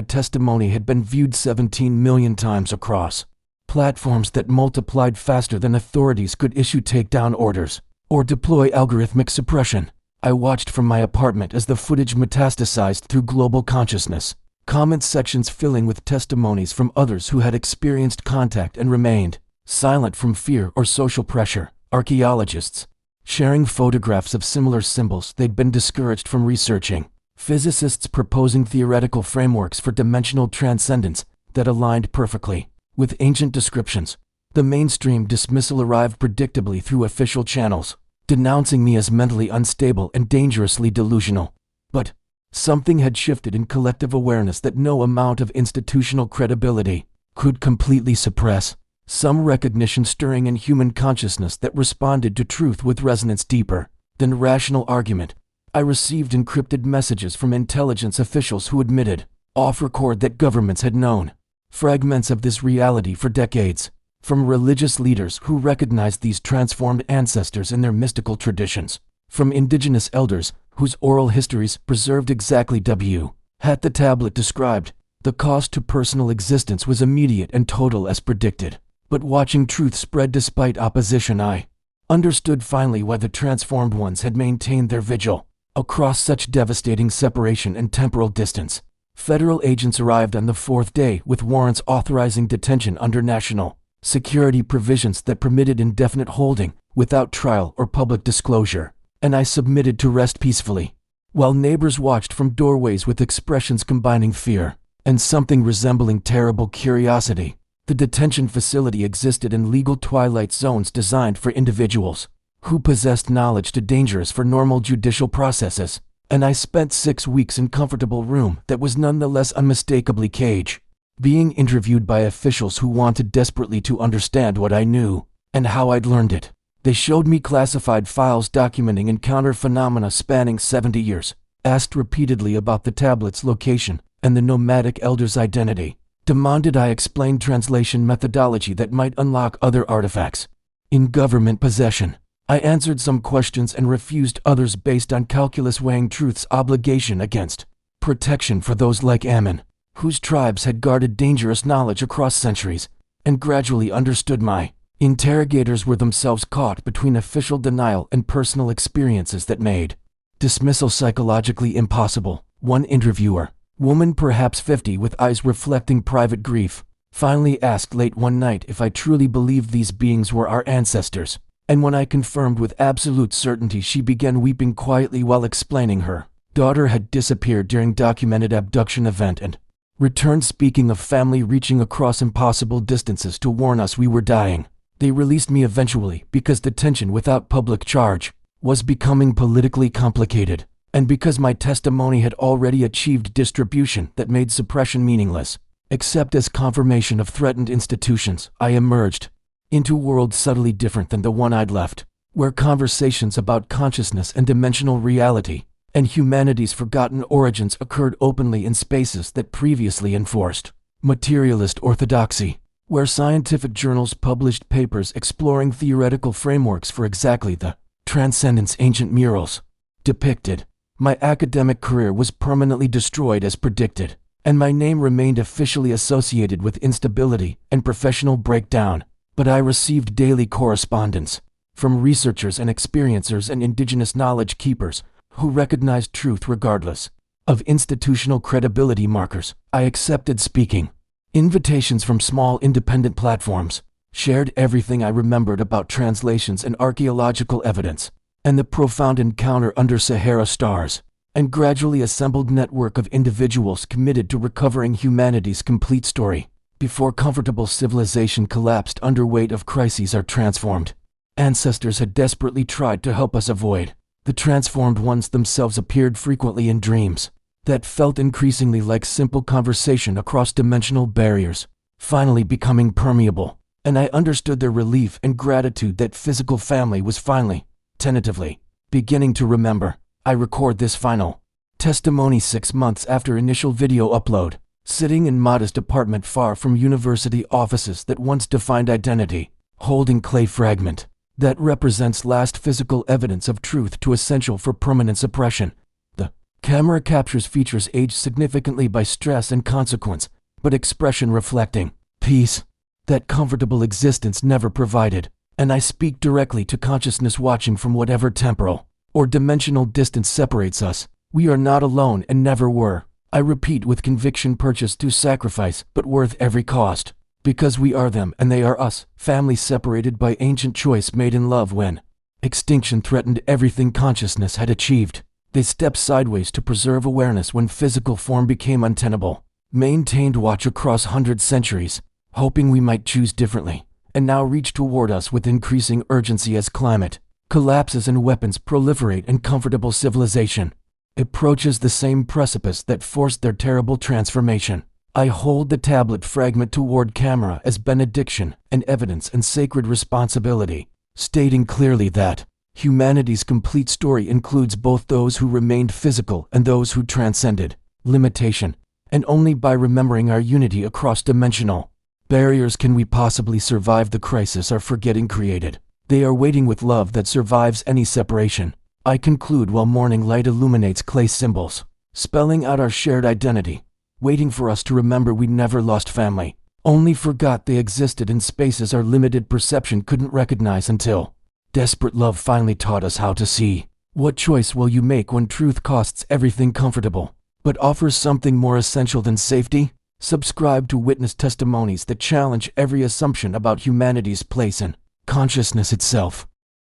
testimony had been viewed 17 million times across platforms that multiplied faster than authorities could issue takedown orders or deploy algorithmic suppression. I watched from my apartment as the footage metastasized through global consciousness, comment sections filling with testimonies from others who had experienced contact and remained silent from fear or social pressure, archaeologists sharing photographs of similar symbols they'd been discouraged from researching, physicists proposing theoretical frameworks for dimensional transcendence that aligned perfectly with ancient descriptions. The mainstream dismissal arrived predictably through official channels, denouncing me as mentally unstable and dangerously delusional. But something had shifted in collective awareness that no amount of institutional credibility could completely suppress. Some recognition stirring in human consciousness that responded to truth with resonance deeper than rational argument. I received encrypted messages from intelligence officials who admitted, off record, that governments had known fragments of this reality for decades, from religious leaders who recognized these transformed ancestors in their mystical traditions, from indigenous elders whose oral histories preserved exactly what the tablet described, The cost to personal existence was immediate and total as predicted. But watching truth spread despite opposition, I understood finally why the transformed ones had maintained their vigil. Across such devastating separation and temporal distance, federal agents arrived on the fourth day with warrants authorizing detention under national security provisions that permitted indefinite holding without trial or public disclosure, and I submitted to rest peacefully, while neighbors watched from doorways with expressions combining fear and something resembling terrible curiosity. The detention facility existed in legal twilight zones designed for individuals who possessed knowledge too dangerous for normal judicial processes, and I spent 6 weeks in comfortable room that was nonetheless unmistakably cage, being interviewed by officials who wanted desperately to understand what I knew and how I'd learned it. They showed me classified files documenting encounter phenomena spanning 70 years, asked repeatedly about the tablet's location and the nomadic elder's identity, demanded I explain translation methodology that might unlock other artifacts in government possession. I answered some questions and refused others based on calculus weighing truth's obligation against protection for those like Ammon, whose tribes had guarded dangerous knowledge across centuries, and gradually understood my interrogators were themselves caught between official denial and personal experiences that made dismissal psychologically impossible. One interviewer, woman perhaps 50 with eyes reflecting private grief, finally asked late one night if I truly believed these beings were our ancestors. And when I confirmed with absolute certainty, she began weeping quietly while explaining her daughter had disappeared during documented abduction event and returned, speaking of family reaching across impossible distances to warn us we were dying. They released me eventually because detention without public charge was becoming politically complicated, and because my testimony had already achieved distribution that made suppression meaningless. Except as confirmation of threatened institutions, I emerged into a world subtly different than the one I'd left, where conversations about consciousness and dimensional reality and humanity's forgotten origins occurred openly in spaces that previously enforced materialist orthodoxy, where scientific journals published papers exploring theoretical frameworks for exactly the transcendence ancient murals depicted. My academic career was permanently destroyed as predicted, and my name remained officially associated with instability and professional breakdown. But I received daily correspondence from researchers and experiencers and indigenous knowledge keepers who recognized truth regardless of institutional credibility markers. I accepted speaking invitations from small independent platforms, shared everything I remembered about translations and archaeological evidence, and the profound encounter under Sahara stars, and gradually assembled network of individuals committed to recovering humanity's complete story before comfortable civilization collapsed under weight of crises are transformed. Ancestors had desperately tried to help us avoid. The transformed ones themselves appeared frequently in dreams that felt increasingly like simple conversation across dimensional barriers, finally becoming permeable, and I understood their relief and gratitude that physical family was finally, tentatively, beginning to remember. I record this final testimony 6 months after initial video upload, sitting in modest apartment far from university offices that once defined identity, holding clay fragment that represents last physical evidence of truth too essential for permanent suppression. The camera captures features aged significantly by stress and consequence, but expression reflecting peace that comfortable existence never provided, and I speak directly to consciousness watching from whatever temporal or dimensional distance separates us. We are not alone and never were. I repeat with conviction, purchased through sacrifice, but worth every cost. Because we are them and they are us, family separated by ancient choice made in love when extinction threatened everything consciousness had achieved. They stepped sideways to preserve awareness when physical form became untenable, maintained watch across 100 centuries, hoping we might choose differently, and now reach toward us with increasing urgency as climate collapses and weapons proliferate and comfortable civilization approaches the same precipice that forced their terrible transformation. I hold the tablet fragment toward camera as benediction and evidence and sacred responsibility, stating clearly that humanity's complete story includes both those who remained physical and those who transcended limitation, and only by remembering our unity across dimensional barriers can we possibly survive the crisis our forgetting created. They are waiting with love that survives any separation. I conclude while morning light illuminates clay symbols, spelling out our shared identity. waiting for us to remember we never lost family, only forgot they existed in spaces our limited perception couldn't recognize until desperate love finally taught us how to see. What choice will you make when truth costs everything comfortable, but offers something more essential than safety? Subscribe to witness testimonies that challenge every assumption about humanity's place in consciousness itself.